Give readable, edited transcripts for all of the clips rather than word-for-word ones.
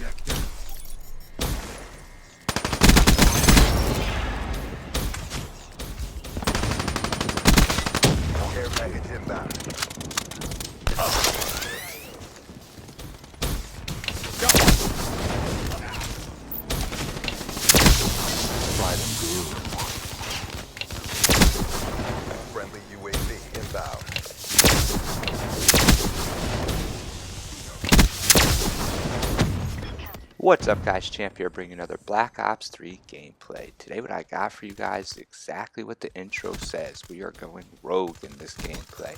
Care package inbound. Friendly UAV inbound. What's up guys, Champ here bringing another Black Ops 3 gameplay. Today what I got for you guys is exactly what the intro says. We are going rogue in this gameplay.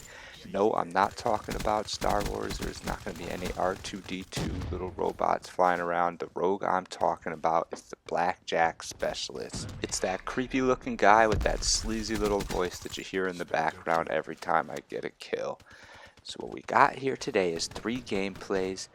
No, I'm not talking about Star Wars. There's not going to be any R2-D2 little robots flying around. The rogue I'm talking about is the Blackjack Specialist. It's that creepy looking guy with that sleazy little voice that you hear in the background every time I get a kill. So what we got here today is 3 gameplays,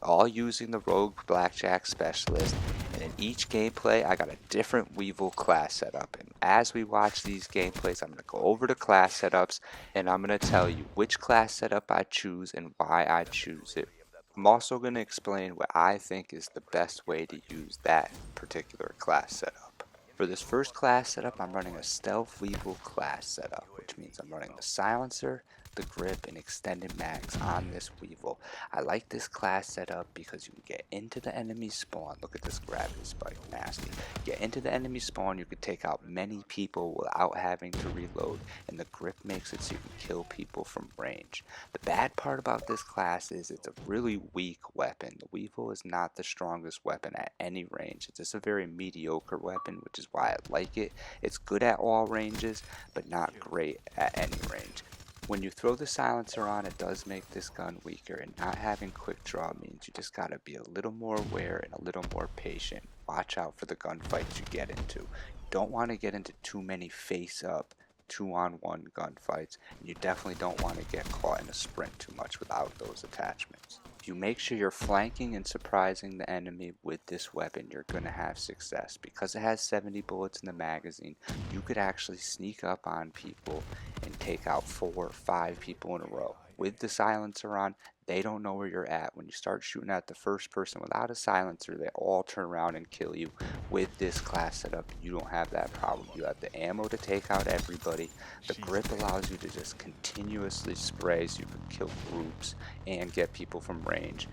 all using the Rogue Blackjack Specialist, and in each gameplay I got a different Weevil class setup. And as we watch these gameplays, I'm going to go over the class setups and I'm going to tell you which class setup I choose and why I choose it. I'm also going to explain what I think is the best way to use that particular class setup. For this first class setup, I'm running a Stealth Weevil class setup, which means I'm running the silencer, the grip, and extended mags on this Weevil. I like this class setup because you can get into the enemy spawn. Look at this gravity spike, nasty. Get into the enemy spawn, you can take out many people without having to reload, and the grip makes it so you can kill people from range. The bad part about this class is it's a really weak weapon. The Weevil is not the strongest weapon at any range. It's just a very mediocre weapon, which is why I like it. It's good at all ranges, but not great at any range. When you throw the silencer on, it does make this gun weaker, and not having quick draw means you just gotta be a little more aware and a little more patient. Watch out for the gunfights you get into. You don't want to get into too many face-up, 2-on-1 gunfights, and you definitely don't want to get caught in a sprint too much without those attachments. If you make sure you're flanking and surprising the enemy with this weapon, you're going to have success. Because it has 70 bullets in the magazine, you could actually sneak up on people and take out 4 or 5 people in a row. With the silencer on, they don't know where you're at. When you start shooting at the first person without a silencer, they all turn around and kill you. With this class setup, you don't have that problem. You have the ammo to take out everybody. The grip allows you to just continuously spray so you can kill groups and get people from range.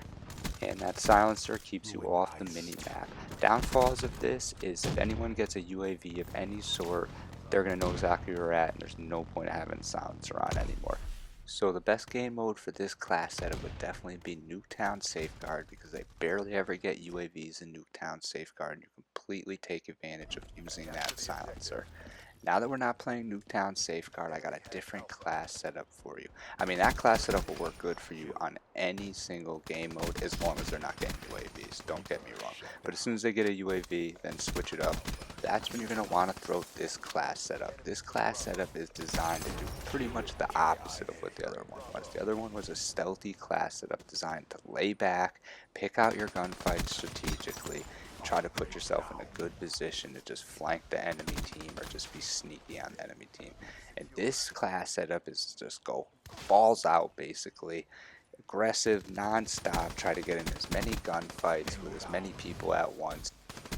And that silencer keeps you off the mini-map. Downfalls of this is if anyone gets a UAV of any sort, they're going to know exactly where you're at, and there's no point in having a silencer on anymore. So the best game mode for this class setup would definitely be Nuketown Safeguard, because they barely ever get UAVs in Nuketown Safeguard, and you completely take advantage of using that silencer. Now that we're not playing Nuketown Safeguard, I got a different class setup for you. I mean, that class setup will work good for you on any single game mode as long as they're not getting UAVs. Don't get me wrong. But as soon as they get a UAV, then switch it up. That's when you're going to want to throw this class setup. This class setup is designed to do pretty much the opposite of what the other one was. The other one was a stealthy class setup designed to lay back, pick out your gunfights strategically, try to put yourself in a good position to just flank the enemy team or just be sneaky on the enemy team. And this class setup is just go balls out, basically aggressive, non-stop, try to get in as many gunfights with as many people at once.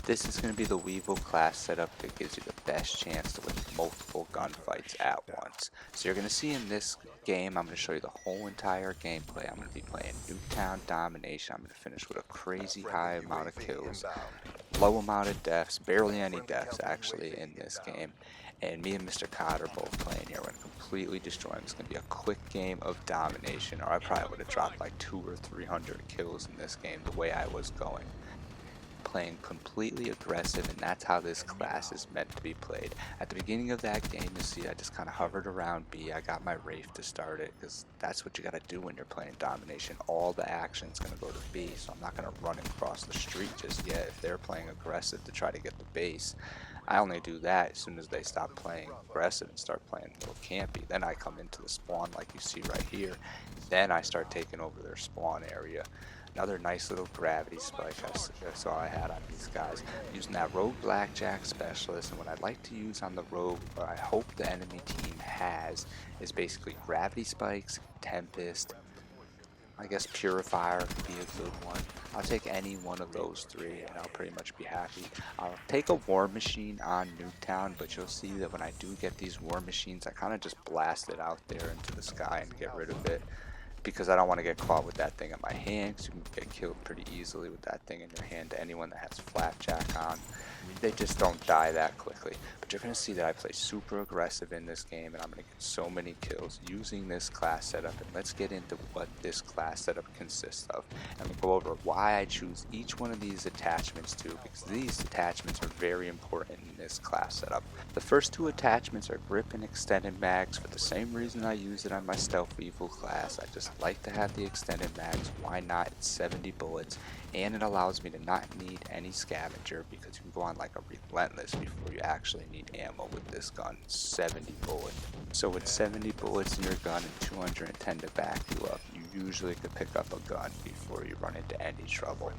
This is going to be the Weevil class setup that gives you the best chance to win multiple gunfights at once. So you're going to see in this game, I'm going to show you the whole entire gameplay. I'm going to be playing Nuketown Domination. I'm going to finish with a crazy high amount of kills, low amount of deaths, barely any deaths actually in this game. And me and Mr. Cod are both playing here. We're going to completely destroy him. It's going to be a quick game of domination, or I probably would have dropped like 200 or 300 kills in this game the way I was going. Playing completely aggressive, and that's how this class is meant to be played. At the beginning of that game, you see I just kind of hovered around B. I got my Wraith to start it, because that's what you got to do when you're playing domination. All the action's going to go to B, so I'm not going to run across the street just yet if they're playing aggressive to try to get the base. I only do that as soon as they stop playing aggressive and start playing a little campy. Then I come into the spawn like you see right here. Then I start taking over their spawn area. Another nice little gravity spike I saw I had on these guys. Using that Rogue Blackjack Specialist, and what I'd like to use on the Rogue, or I hope the enemy team has, is basically gravity spikes, Tempest, I guess Purifier would be a good one. I'll take any one of those three and I'll pretty much be happy. I'll take a War Machine on Nuketown, but you'll see that when I do get these War Machines, I kind of just blast it out there into the sky and get rid of it, because I don't want to get caught with that thing in my hand, 'cause you can get killed pretty easily with that thing in your hand. To anyone that has Blackjack on, they just don't die that quickly. But you're going to see that I play super aggressive in this game, and I'm going to get so many kills using this class setup. And let's get into what this class setup consists of, and we'll go over why I choose each one of these attachments too, because these attachments are very important in this class setup. The first two attachments are grip and extended mags for the same reason I use it on my Stealth Weevil class. I just like to have the extended mags. Why not? It's 70 bullets, and it allows me to not need any scavenger, because you can go on like a relentless before you actually need ammo with this gun. 70 bullets. So with 70 bullets in your gun and 210 to back you up, you usually could pick up a gun before you run into any trouble.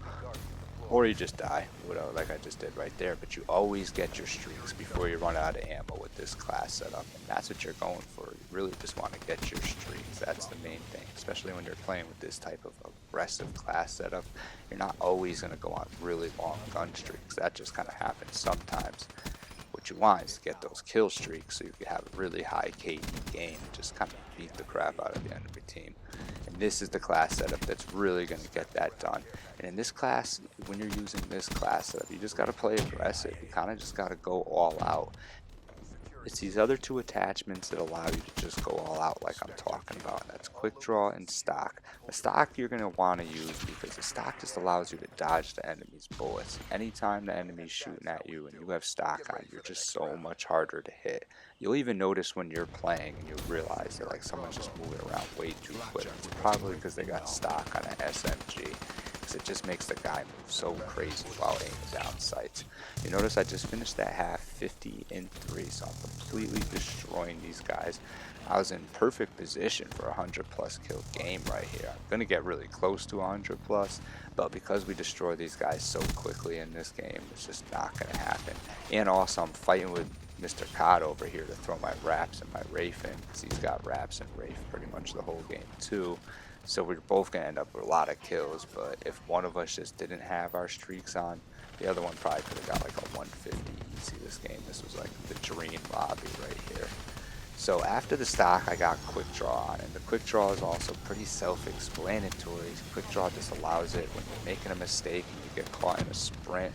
Or you just die, like I just did right there. But you always get your streaks before you run out of ammo with this class setup, and that's what you're going for. You really just want to get your streaks. That's the main thing, especially when you're playing with this type of aggressive class setup. You're not always going to go on really long gun streaks. That just kind of happens sometimes. What you want is to get those kill streaks so you can have a really high KD game and just kind of beat the crap out of the enemy team. And this is the class setup that's really going to get that done. And in this class, when you're using this class setup, you just got to play aggressive. You kind of just got to go all out. It's these other two attachments that allow you to just go all out like I'm talking about, and that's quick draw and stock. The stock you're going to want to use because the stock just allows you to dodge the enemy's bullets. Anytime the enemy's shooting at you and you have stock on, you're just so much harder to hit. You'll even notice when you're playing and you realize that like someone's just moving around way too quick. It's probably because they got stock on an SMG. It just makes the guy move so crazy while aiming down sights. You notice I just finished that half 50-3, so I'm completely destroying these guys. I was in perfect position for a 100+ kill game right here. I'm going to get really close to 100+, but because we destroy these guys so quickly in this game, it's just not going to happen. And also I'm fighting with Mr. Cod over here to throw my Raps and my Wraith in, because he's got Raps and Wraith pretty much the whole game too. So we're both going to end up with a lot of kills, but if one of us just didn't have our streaks on, the other one probably could have got like a 150 easy this game. This was like the dream lobby right here. So after the stock, I got quick draw on, and the quick draw is also pretty self-explanatory. Quick draw just allows it when you're making a mistake and you get caught in a sprint,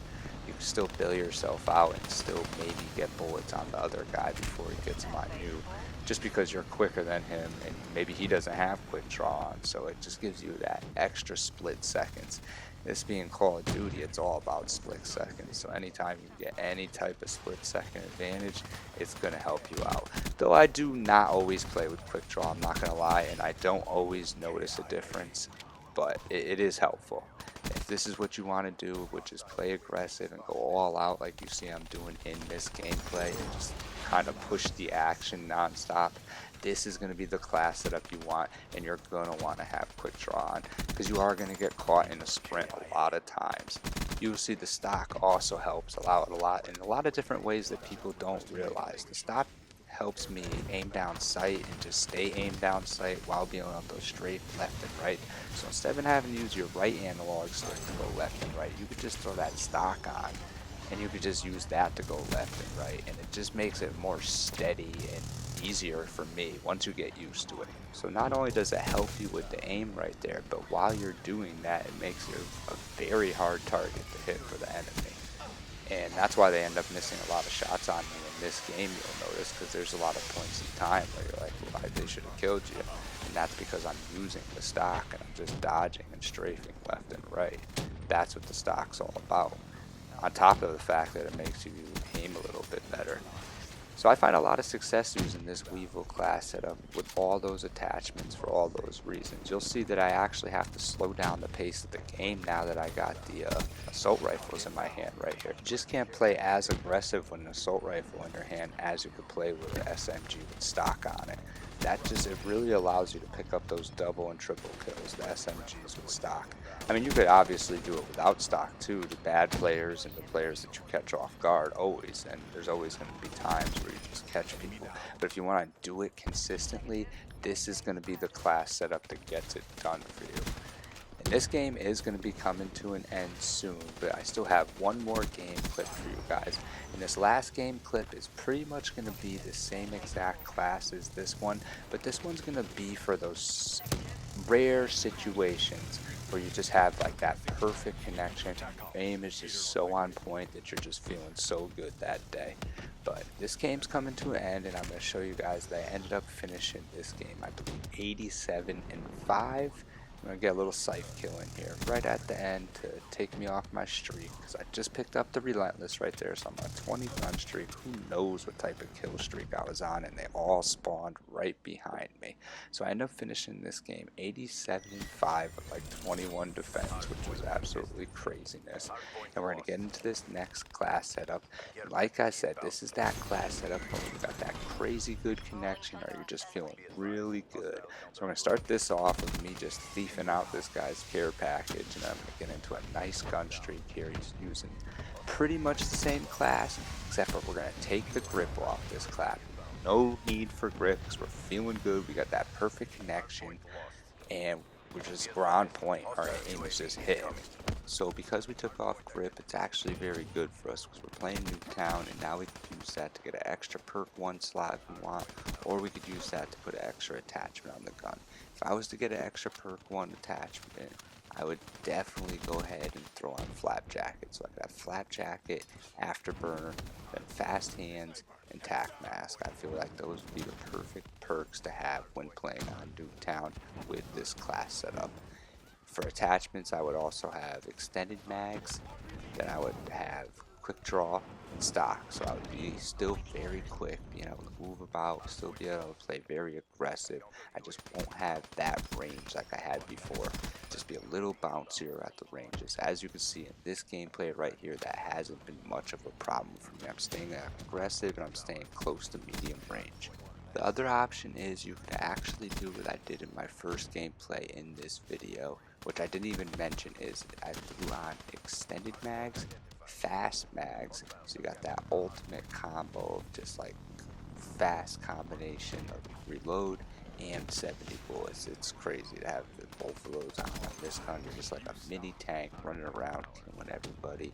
you can still bail yourself out and still maybe get bullets on the other guy before he gets them on you, just because you're quicker than him and maybe he doesn't have quick draw on. So it just gives you that extra split seconds. This being Call of Duty, it's all about split seconds. So anytime you get any type of split second advantage, it's going to help you out. Though I do not always play with quick draw, I'm not going to lie, and I don't always notice a difference, but it is helpful. If this is what you want to do, which is play aggressive and go all out like you see I'm doing in this gameplay, and just kind of push the action non-stop, this is going to be the class setup you want, and you're going to want to have quick draw on, because you are going to get caught in a sprint a lot of times. You'll see the stock also helps allow it a lot in a lot of different ways that people don't realize. The stock helps me aim down sight and just stay aimed down sight while being able to go straight left and right. So instead of having to use your right analog stick to go left and right, you could just throw that stock on and you could just use that to go left and right, and it just makes it more steady and easier for me once you get used to it. So not only does it help you with the aim right there, but while you're doing that, it makes you a very hard target to hit for the enemy. And that's why they end up missing a lot of shots on me in this game, you'll notice, because there's a lot of points in time where you're like, well, they should have killed you. And that's because I'm using the stock and I'm just dodging and strafing left and right. That's what the stock's all about. On top of the fact that it makes you aim a little bit better. So I find a lot of success using this Weevil class setup with all those attachments for all those reasons. You'll see that I actually have to slow down the pace of the game now that I got the assault rifles in my hand right here. You just can't play as aggressive with an assault rifle in your hand as you could play with an SMG with stock on it. it really allows you to pick up those double and triple kills, the SMGs with stock. I mean, you could obviously do it without stock too, the bad players and the players that you catch off guard always, and there's always going to be times where you just catch people. But if you want to do it consistently, this is going to be the class setup that gets it done for you. And this game is going to be coming to an end soon, but I still have one more game clip for you guys. And this last game clip is pretty much going to be the same exact class as this one, but this one's going to be for those rare situations where you just have like that perfect connection. Your aim is just so on point that you're just feeling so good that day. But this game's coming to an end, and I'm going to show you guys that I ended up finishing this game, I believe 87-5. I'm going to get a little scythe kill in here right at the end to take me off my streak, because I just picked up the Relentless right there, so I'm on a 20 gun streak. Who knows what type of kill streak I was on, and they all spawned right behind me. So I ended up finishing this game 87-5 with like 21 defense, which was absolutely craziness. And we're going to get into this next class setup. And like I said, this is that class setup where you got that crazy good connection, or you're just feeling really good. So we're going to start this off with me just thiefing out this guy's care package, and I'm going to get into a nice gun streak here. He's using pretty much the same class, except for we're going to take the grip off this clap. No need for grip because we're feeling good. We got that perfect connection, and we're on point. Our aim is just hitting. So because we took off grip, it's actually very good for us because we're playing Nuketown, and now we can use that to get an extra perk 1 slot if we want, or we could use that to put an extra attachment on the gun. If I was to get an extra perk 1 attachment, I would definitely go ahead and throw on Flap Jacket. So I could have Flap Jacket, Afterburner, then Fast Hands, and Tac Mask. I feel like those would be the perfect perks to have when playing on Nuketown with this class setup. For attachments, I would also have extended mags, then I would have quick draw and stock, so I would be still very quick, being able to move about, still be able to play very aggressive. I just won't have that range like I had before, just be a little bouncier at the ranges. As you can see in this gameplay right here, that hasn't been much of a problem for me. I'm staying aggressive and I'm staying close to medium range. The other option is you could actually do what I did in my first gameplay in this video, which I didn't even mention, is I threw on extended mags, fast mags, so you got that ultimate combo of just like fast combination of reload and 70 bullets. It's crazy to have both of those on this gun. You're just like a mini tank running around killing everybody.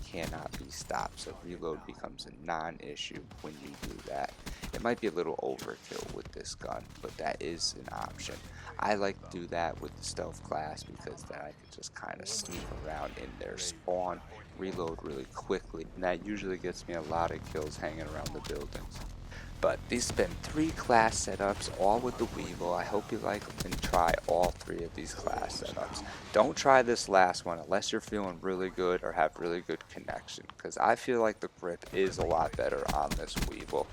Cannot be stopped, so reload becomes a non-issue when you do that. It might be a little overkill with this gun, but that is an option. I like to do that with the stealth class because then I can just kind of sneak around in there, spawn, reload really quickly, and that usually gets me a lot of kills hanging around the buildings. But these have been 3 class setups, all with the Weevil. I hope you like and try all 3 of these class setups. Don't try this last one unless you're feeling really good or have really good connection, because I feel like the grip is a lot better on this Weevil.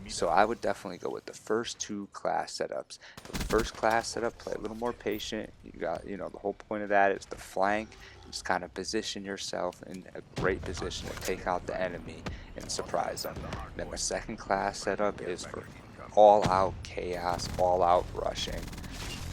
So I would definitely go with the first 2 class setups. For the first class setup, play a little more patient. You got, the whole point of that is to flank. Just kind of position yourself in a great position to take out the enemy and surprise them. Then the second class setup is for all out chaos, all out rushing.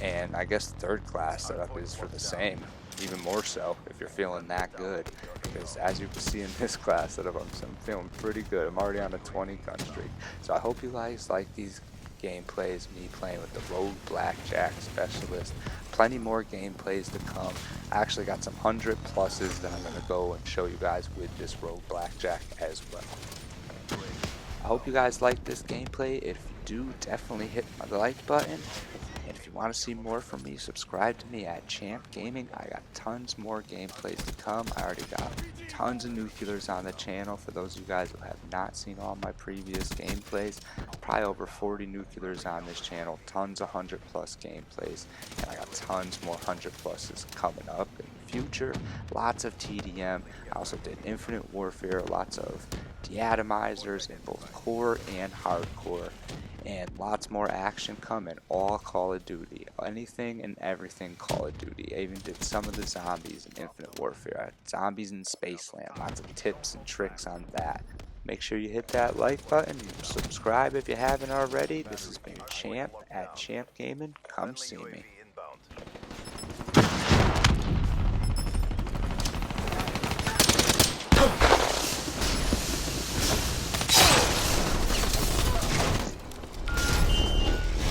And I guess the third class setup is for the same, even more so if you're feeling that good. Because as you can see in this class setup, I'm feeling pretty good. I'm already on a 20 gun streak. So I hope you guys like these gameplays, me playing with the Rogue Blackjack Specialist. Plenty more gameplays to come. I actually got some 100 pluses that I'm going to go and show you guys with this Rogue Blackjack as well. I hope you guys like this gameplay. If you do, definitely hit the like button. And if you want to see more from me, subscribe to me at Champ Gaming. I got tons more gameplays to come. I already got tons of nuclears on the channel. For those of you guys who have not seen all my previous gameplays, probably over 40 nuclears on this channel, tons of 100 plus gameplays, and I got tons more 100 pluses coming up in the future. Lots of TDM. I also did Infinite Warfare, lots of deatomizers in both core and hardcore, and lots more action coming, all Call of Duty, anything and everything Call of Duty. I even did some of the zombies in Infinite Warfare, zombies in Spaceland, lots of tips and tricks on that. Make sure you hit that like button, subscribe if you haven't already. This has been Champ at Champ Gaming. Come Friendly see me. UAV inbound.